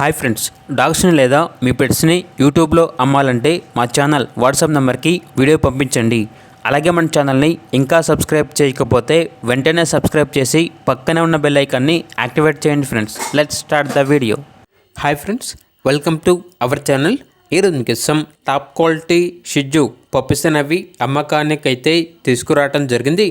Hi friends, డాగ్స్ని లేదా మీ పెట్స్ని యూట్యూబ్లో అమ్మాలంటే మా ఛానల్ వాట్సాప్ నెంబర్కి వీడియో పంపించండి. అలాగే మన ఛానల్ని ఇంకా సబ్స్క్రైబ్ చేయకపోతే వెంటనే సబ్స్క్రైబ్ చేసి పక్కనే ఉన్న బెల్ ఐకాన్ని యాక్టివేట్ చేయండి friends. Let's start the video. Hi friends, welcome to our channel. ఈరోజు మీకు టాప్ క్వాలిటీ షిజ్జు పప్పీస్ అనేవి అమ్మకానికి అయితే తీసుకురావడం జరిగింది.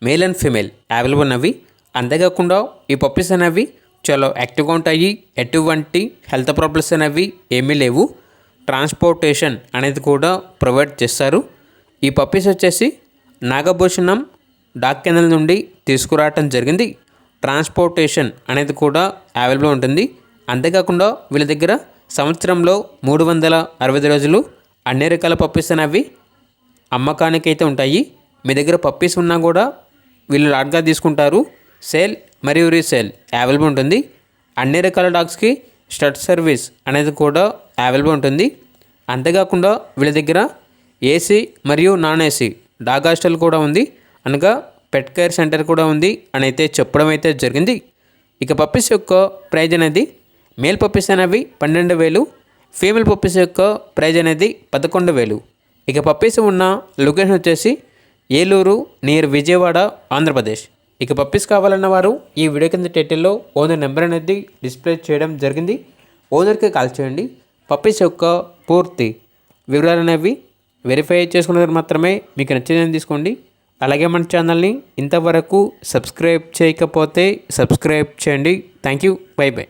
మేల్ అండ్ ఫీమేల్ అవైలబుల్ ఉన్నవి. అంతేకాకుండా ఈ పప్పీస్ అనేవి చాలా యాక్టివ్గా ఉంటాయి. ఎటువంటి హెల్త్ ప్రాబ్లమ్స్ అనేవి ఏమీ లేవు. ట్రాన్స్పోర్టేషన్ అనేది కూడా ప్రొవైడ్ చేస్తారు. ఈ పప్పీస్ వచ్చేసి నాగభూషణం డాగ్ కెనల్ నుండి తీసుకురావటం జరిగింది. ట్రాన్స్పోర్టేషన్ అనేది కూడా అవైలబుల్ ఉంటుంది. అంతేకాకుండా వీళ్ళ దగ్గర సంవత్సరంలో 365 రోజులు అన్ని రకాల పప్పీస్ అనేవి అమ్మకానికి అయితే ఉంటాయి. మీ దగ్గర పప్పీస్ ఉన్నా కూడా వీళ్ళు లాట్గా తీసుకుంటారు. సేల్ మరియు రీసేల్ అవైలబుల్ ఉంటుంది. అన్ని రకాల డాగ్స్కి స్టడ్ సర్వీస్ అనేది కూడా అవైలబుల్ ఉంటుంది. అంతేకాకుండా వీళ్ళ దగ్గర ఏసీ మరియు నాన్ ఏసీ డాగ్ హాస్టల్ కూడా ఉంది, అనగా పెట్ కేర్ సెంటర్ కూడా ఉంది అని అయితే చెప్పడం అయితే జరిగింది. ఇక పప్పీస్ యొక్క ప్రైజ్ అనేది మేల్ పప్పీస్ అనేవి 12,000, ఫీమేల్ పప్పీస్ యొక్క ప్రైజ్ అనేది 11,000. ఇక పప్పీస్ ఉన్న లొకేషన్ వచ్చేసి ఏలూరు నియర్ విజయవాడ, ఆంధ్రప్రదేశ్. ఇక పప్పీస్ కావాలన్న వారు ఈ వీడియో కింద టైటిల్లో ఓనర్ నెంబర్ అనేది డిస్ప్లే చేయడం జరిగింది. ఓనర్కి కాల్ చేయండి. పప్పీస్ యొక్క పూర్తి వివరాలు అనేవి వెరిఫై చేసుకున్నది మాత్రమే మీకు నచ్చిందని తీసుకోండి. అలాగే మన ఛానల్ని ఇంతవరకు సబ్స్క్రైబ్ చేయకపోతే సబ్స్క్రైబ్ చేయండి. Thank you. By by.